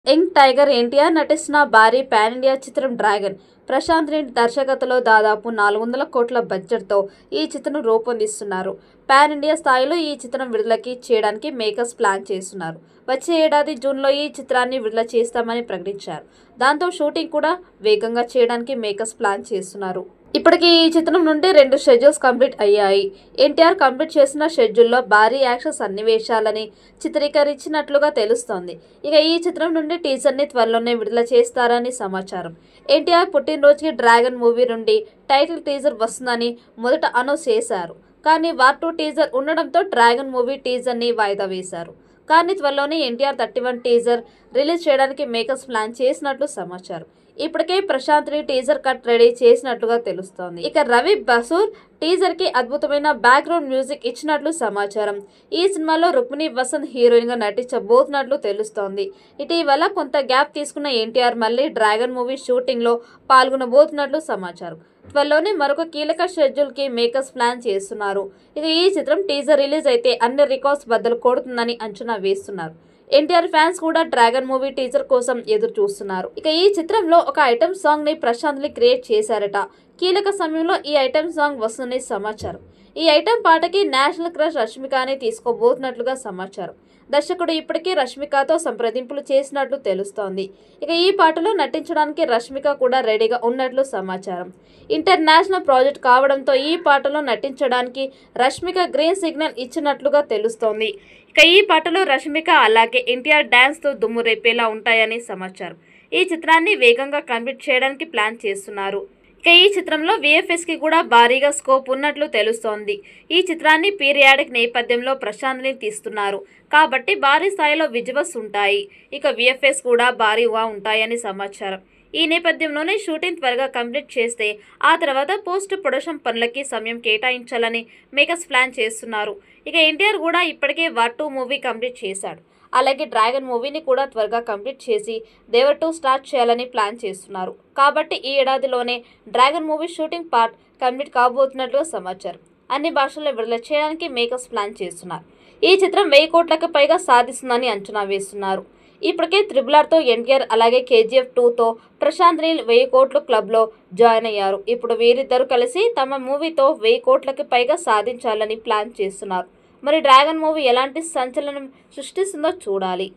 Young tiger NTR నటిస్తున్న భారీ pan India చిత్రం డ్రాగన్. ప్రశాంత్ నీల్ దర్శకత్వంలో దాదాపు 400 కోట్ల బడ్జెట్తో ఈ చిత్రం రూపొందిస్తున్నారు. పాన్ ఇండియా స్థాయిలో ఈ చిత్రం విడుదలకి చేయడానికి మేకర్స్ ప్లాన్ చేస్తున్నారు. వచ్చే ఏడాది జూన్లో ఈ చిత్రాన్ని విడుదల చేస్తామని ప్రకటించారు. దాంతో షూటింగ్ కూడా వేగంగా చేయడానికి మేకర్స్ ప్లాన్ చేస్తున్నారు. ఇప్పటికీ ఈ చిత్రం నుండి 2 షెడ్యూల్స్ కంప్లీట్ అయ్యాయి. ఎన్టీఆర్ కంప్లీట్ చేసిన షెడ్యూల్లో భారీ యాక్షన్ సన్నివేశాలని చిత్రీకరించినట్లుగా తెలుస్తోంది. ఇక ఈ చిత్రం నుండి టీజర్ని త్వరలోనే విడుదల చేస్తారని సమాచారం. ఎన్టీఆర్ పుట్టినరోజుకి డ్రాగన్ మూవీ నుండి టైటిల్ టీజర్ వస్తుందని మొదట అనౌన్స్ చేశారు. కానీ వార్ 2 టీజర్ ఉండడంతో డ్రాగన్ మూవీ టీజర్ని వాయిదా వేశారు. కానీ త్వరలోనే ఎన్టీఆర్ 31 టీజర్ రిలీజ్ చేయడానికి మేకర్స్ ప్లాన్ చేసినట్లు సమాచారం. ఇప్పటికే Prashanth Neel teaser cut ready చేసినట్లుగా తెలుస్తోంది. ఇక రవి బసూర్ టీజర్ కి అద్భుతమైన బ్యాక్గ్రౌండ్ మ్యూజిక్ ఇచ్చినట్లు సమాచారం. ఈ సినిమాలో రుక్మిణి వసంత్ హీరోయిన్ గా నటించబోతున్నట్లు తెలుస్తోంది. ఇటీవల కొంత గ్యాప్ తీసుకున్న ఎన్టీఆర్ మళ్ళీ డ్రాగన్ మూవీ షూటింగ్ లో పాల్గొనబోతున్నట్లు సమాచారం. త్వరలోనే మరొక కీలక షెడ్యూల్ కి మేకర్స్ ప్లాన్ చేస్తున్నారు. ఇక ఈ చిత్రం టీజర్ రిలీజ్ అయితే అన్ని రికార్డ్స్ బద్దలు కొడుతుందని అంచనా వేస్తున్నారు. ఎన్టీఆర్ ఫ్యాన్స్ కూడా డ్రాగన్ మూవీ టీజర్ కోసం ఎదురు చూస్తున్నారు. ఇక ఈ చిత్రంలో ఒక ఐటమ్ సాంగ్ ని ప్రశాంత్ నీల్ క్రియేట్ చేశారట. కీలక సమయంలో ఈ ఐటమ్ సాంగ్ వస్తుందని సమాచారం. ఈ ఐటమ్ పాటకి నేషనల్ క్రష్ రష్మికని తీసుకోబోతున్నట్లుగా సమాచారం. దర్శకుడు ఇప్పటికే రష్మికతో సంప్రదింపులు చేసినట్లు తెలుస్తోంది. ఇక ఈ పాటలో నటించడానికి రష్మిక కూడా రెడీగా ఉన్నట్లు సమాచారం. ఇంటర్నేషనల్ ప్రాజెక్ట్ కావడంతో ఈ పాటలో నటించడానికి రష్మిక గ్రీన్ సిగ్నల్ ఇచ్చినట్లుగా తెలుస్తోంది. ఇక ఈ పాటలో రష్మిక అలాగే ఎన్టీఆర్ డాన్స్ తో దుమ్ము రేపేలా ఉంటాయని సమాచారం. ఈ చిత్రాన్ని వేగంగా కంప్లీట్ చేయడానికి ప్లాన్ చేస్తున్నారు. ఇక ఈ చిత్రంలో VFX కి కూడా భారీగా స్కోప్ ఉన్నట్లు తెలుస్తోంది. ఈ చిత్రాన్ని పీరియాడిక్ నేపథ్యంలో ప్రశాంత్ నీల్ తీస్తున్నారు కాబట్టి భారీ స్థాయిలో విజువల్స్ ఉంటాయి. ఇక VFX కూడా భారీగా ఉంటాయని సమాచారం. ఈ నేపథ్యంలోనే షూటింగ్ త్వరగా కంప్లీట్ చేస్తే ఆ తర్వాత పోస్ట్ ప్రొడక్షన్ పనులకి సమయం కేటాయించాలని మేకర్స్ ప్లాన్ చేస్తున్నారు. ఇక ఎన్టీఆర్ కూడా ఇప్పటికే వార్ 2 మూవీ కంప్లీట్ చేశాడు. అలాగే డ్రాగన్ మూవీని కూడా త్వరగా కంప్లీట్ చేసి దేవర్ 2 స్టార్ట్ చేయాలని ప్లాన్ చేస్తున్నారు. కాబట్టి ఈ ఏడాదిలోనే Dragon movie shooting part complete కాబోతున్నట్లుగా సమాచారం. అన్ని భాషల్లో విడుదల చేయడానికి మేకర్స్ ప్లాన్ చేస్తున్నారు. ఈ చిత్రం 1000 కోట్లకు పైగా సాధిస్తుందని అంచనా వేస్తున్నారు. ఇప్పటికే RRRతో ఎన్టీఆర్ అలాగే KGF 2తో ప్రశాంత్ నీల్ 1000 కోట్ల క్లబ్లో జాయిన్ అయ్యారు. ఇప్పుడు వీరిద్దరూ కలిసి తమ మూవీతో 1000 కోట్లకి పైగా సాధించాలని ప్లాన్ చేస్తున్నారు. మరి డ్రాగన్ మూవీ ఎలాంటి సంచలనం సృష్టిస్తుందో చూడాలి.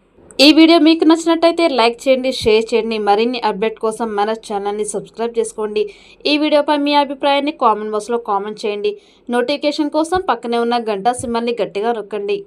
ఈ వీడియో మీకు నచ్చినట్టయితే లైక్ చేయండి, షేర్ చేయండి. మరిన్ని అప్డేట్ కోసం మన ఛానల్ని సబ్స్క్రైబ్ చేసుకోండి. ఈ వీడియోపై మీ అభిప్రాయాన్ని కామెంట్ బాక్స్లో కామెంట్ చేయండి. నోటిఫికేషన్ కోసం పక్కనే ఉన్న గంట సింబల్ని గట్టిగా నొక్కండి.